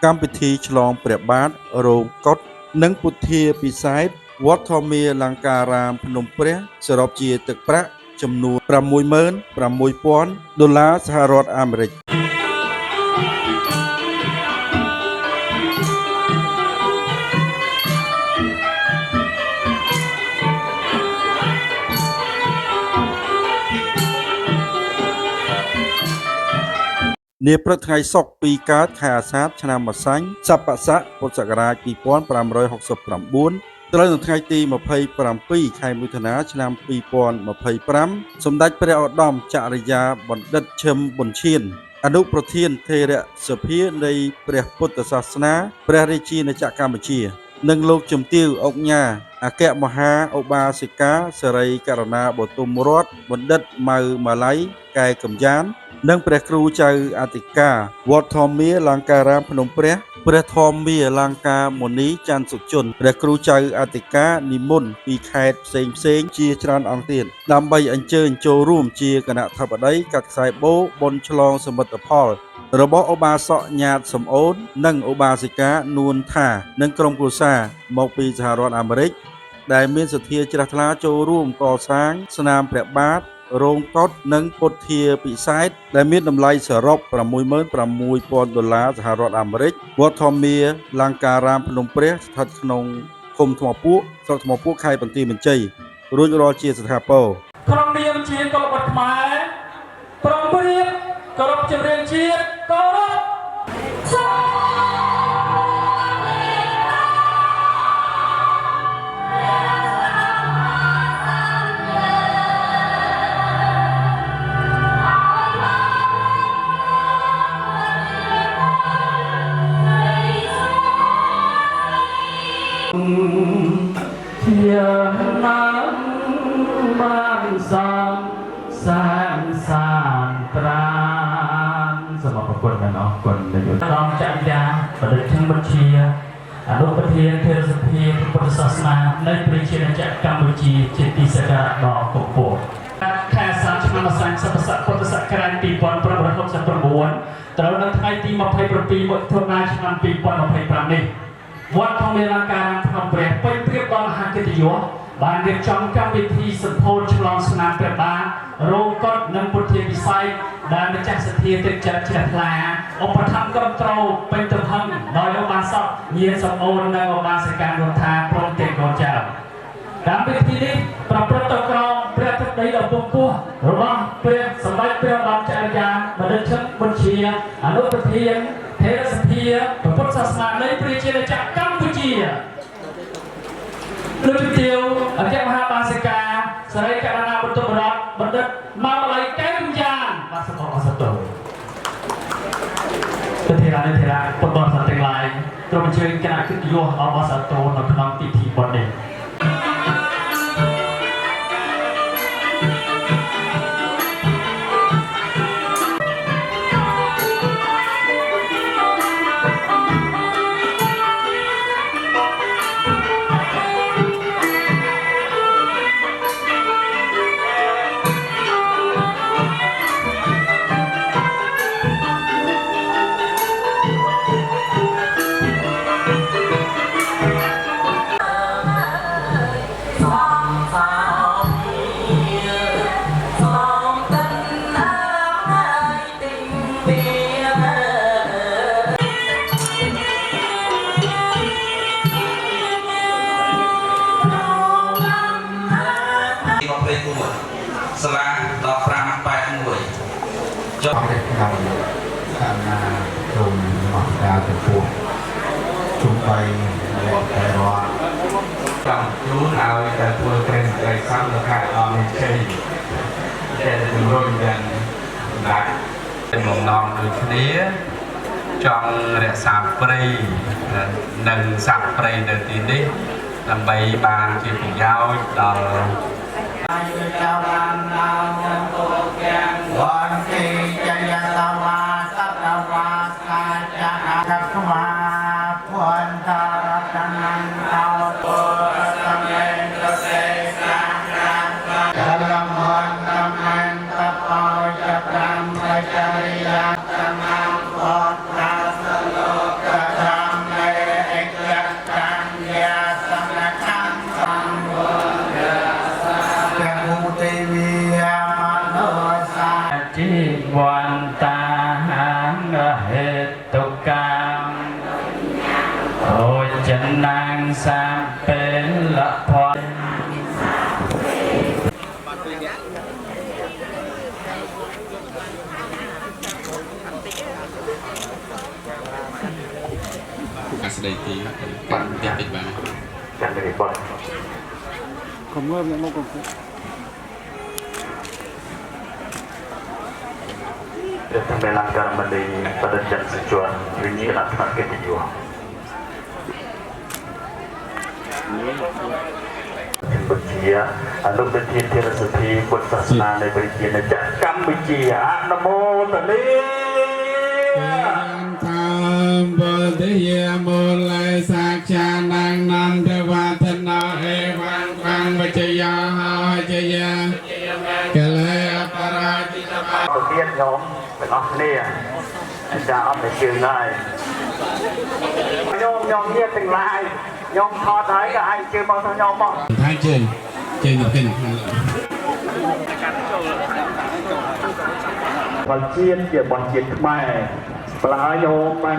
កម្មពិធីឆ្លងព្រះបាទរោងកុដនិងពុទ្ធាពិសេសវត្តធម្មាលង្ការាមភ្នំព្រះសរុបជាទឹកប្រាក់ចំនួន$66,000 សហរដ្ឋអាមេរិកនាព្រឹកថ្ងៃសុក្រពីកើតខែអាសាឍឆ្នាំម្សាញ់សប្បស័កពុទ្ធសករាជ2569ត្រូវនៅថ្ងៃទី27ខែមិថុនាឆ្នាំ2025សម្ដេចព្រះឧត្តមចក្រយាបណ្ឌិតឈឹមប៊ុនឈៀនអនុប្រធានថេរសភានៃព្រះពុទ្ធសាសនាព្រះរាជាណាចក្រកម្ពុជានិងលោកជំទាវអុកញ៉ាអគ្គមហាឧបាសិកាសិរីករណាបទុមរតបណ្ឌិតម៉ៅម៉ាឡៃកែកំយ៉ាននិងព្រះគ្រូចៅអធិការវត្តធម្មាលង្ការាមភ្នំព្រះព្រះធម្មាលង្កាមុនីច័ន្ទសុជនព្រះគ្រូចៅអធិការនិមន្តពីខេត្តផ្សេងជាច្រើនអង្គទៀតដើម្បីអញ្ជើញចូលរួមជាគណៈធិបតីកាត់ខ្សែបូបុណ្យឆ្លងសមិទ្ធផលរបស់ឧបាសកញាតសំអូននិងឧបាសិកានួនថានិងក្រុមគ្រួសារមកពីសហរដ្ឋអាមេរិកដែលមានសទ្ធាជ្រះថ្លាចូលរួមកសាងស្នាមព្រះបាទរោងកុដនិងពុទ្ធាពិសេសដែលមានតម្លៃសរុប$66,000 សហរដ្ឋអាមេរិកវត្តធម្មាលង្ការាមភ្នំព្រះស្ថិតក្នុងឃុំថ្មពួកស្រុកថ្មពួកខេត្តបន្ទាយមានជ័យរួចរាល់ជាស្ថាពរក្នុងនាមជាកុលបុត្រខ្មែរប្រំព្រៀបគោរពជំនឿជាតិគោរពជាណាមបានសានប្រានសម្រាប់ប្រគុណមែនអរគុណដែលយកដល់ចក្រយាបណ្ឌិតឈឹមប៊ុនឈៀអនុប្រធានធេរសភាពុទ្ធសាសនានៃព្រះជាណាចក្រកម្ពុជាជាទីសក្ការៈដ៏គង់ពោខែអាសាឍឆ្នាំម្សាញ់សប្បស័កពុទ្ធសករាជ2569ត្រូវនៅថ្ងៃទី27មិថុនាឆ្នាំ2025នេះវត្តធម្មាលង្ការាមភ្នំព្រះពេញព្រៀបដល់មហាកិត្តិយសបានរៀបចំកម្មវិធីសម្ពោធឆ្លងស្នាមព្រះបាទរោងកុដនិងពុទ្ធាពិសេសដែលម្ចាស់សទ្ធាទឹកចិត្តជ្រះថ្លាឧបត្ថម្ភគ្រប់គ្រងពេញទំហឹងដោយឧបាសកញាតិសំអូននិងឧបាសិកានោះថាព្រមទាំងកូនចៅកម្មវិធីនេះប្រព្រឹត្តទៅក្រោមព្រះទឹកដីដ៏ពងពោះរបស់ព្រះសម្ដេចព្រះបរមចក្រយាបណ្ឌិតឈឹមប៊ុនឈៀអនុប្រធានថេរសភាពុទ្ធសាសនានៃព្រះជាណាចក្រកម្ពុជាលោកជំទាវអគ្គមហាបាសិកាសិរីករណាបទុមរតបណ្ឌិតម៉ៅម៉ាឡៃកែកំយ៉ានបាទសូមអរសាទរប្រធានាធិការពុទ្ធបរិស័ទទាំងឡាយទ្រង់អញ្ជើញគណៈកិត្តិយសអបអរសាទរនៅក្នុងពិធីបុណ្យនេះសាលា1581ចុះខាងណាជុំអស់ការចំពោះជុំបីតែរត់ចាំជួនឲ្យតែធ្វើព្រេងត្រីសាំនៅខេត្តអមជ័យតែជំរុញយ៉ាងដាក់เป็นបំណងដូចគ្នាចង់រក្សាព្រៃនិងសត្វព្រៃនៅទីនេះដើម្បីបានជាប្រយោជន៍ដល់អាយុចាបានដល់យ៉ាងពោទាំងវណ្ណទីចយតមាសតវាសាចាអកខ្មាភន្តារតនន្តោពុទ្ធសម្លេងប្រសេសាក្រានកលមន្តមន្តបោចប្រាំចរិយាតនាមពតតាសលោក นางสามเป็นละพร การแสดงทีการยาปิดบ้าน กันเลยก่อน ผมเริ่มยังไม่กง dan melanggar mengenai perjanjian sejuan ini lakukan ketujuh. Berjaya, lalu berjaya seperti putusana dari berjaya jam berjaya, namo tadi. tham bồ thế hiệp mô lai sát cha năng nam thế va thân na e vang vang vật ya ha ya ke le apara ti ta pa ตัวเทียนโยมเป็นออฟเนี่ยจะเอาไปชื่อได้โยมเนี่ยเป็นลายโยมทอท้ายก็ให้ชื่อมอสโยมบอก thái trên được kinh บอลเชียนเกี่ยวบอลเชียนทำไมปลาโยมมัน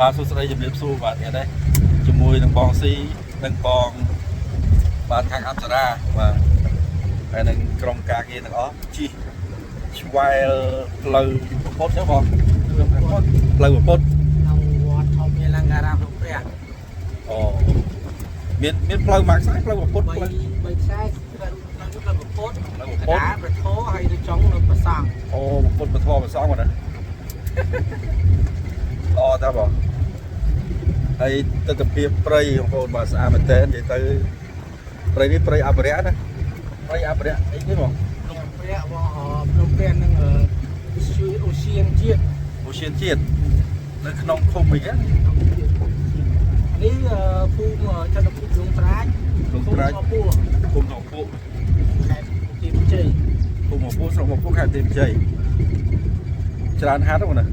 បាទសួស្តីជំរាបសួរបាទអ្នកដែរជាមួយនឹងបងស៊ីនិងបងបាទខាងអប្សរាបាទហើយនឹងក្រុមការងារទាំងអស់ជិះឆ្វែលផ្លូវប្រពុតទេបងផ្លូវប្រពុត ក្នុងវត្តធំមានលង្ការាមលោកព្រះ អូមានផ្លូវម៉ាក់ស្អីផ្លូវប្រពុត 3 ផ្លូវ ខ្សែក្នុងផ្លូវពុទ្ធ ប្រ ក ពុត ដាលប្រធោហើយទៅចុងនៅប្រសង់ អូប្រពុតបធម៌ប្រសងមកណាល្អតាបងហើយទស្សនវិជ្ជាព្រៃបងប្អូនបាទស្អាតមែនតើនិយាយទៅព្រៃនេះព្រៃអភិរក្សណាព្រៃអភិរក្សអីទេបង ក្នុងព្រះបងក្នុងព្រះនឹងជួយអូសៀនជាតិ អូសៀនជាតិនៅក្នុងឃុំអីគេ នេះភូមិចន្ទភូមិលងត្រាច លោកប្រាជ្ញ ពោះ ឃុំក្នុងពួក ខេត្តទីមជ័យ ភូមិមកពួកស្រុកមកពួកខេត្តទេពជ័យច្រើនហាត់ហ្នឹងណា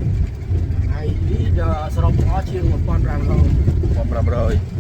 ហើយនេះសរុបទាំងអស់ជាង 1,500 1500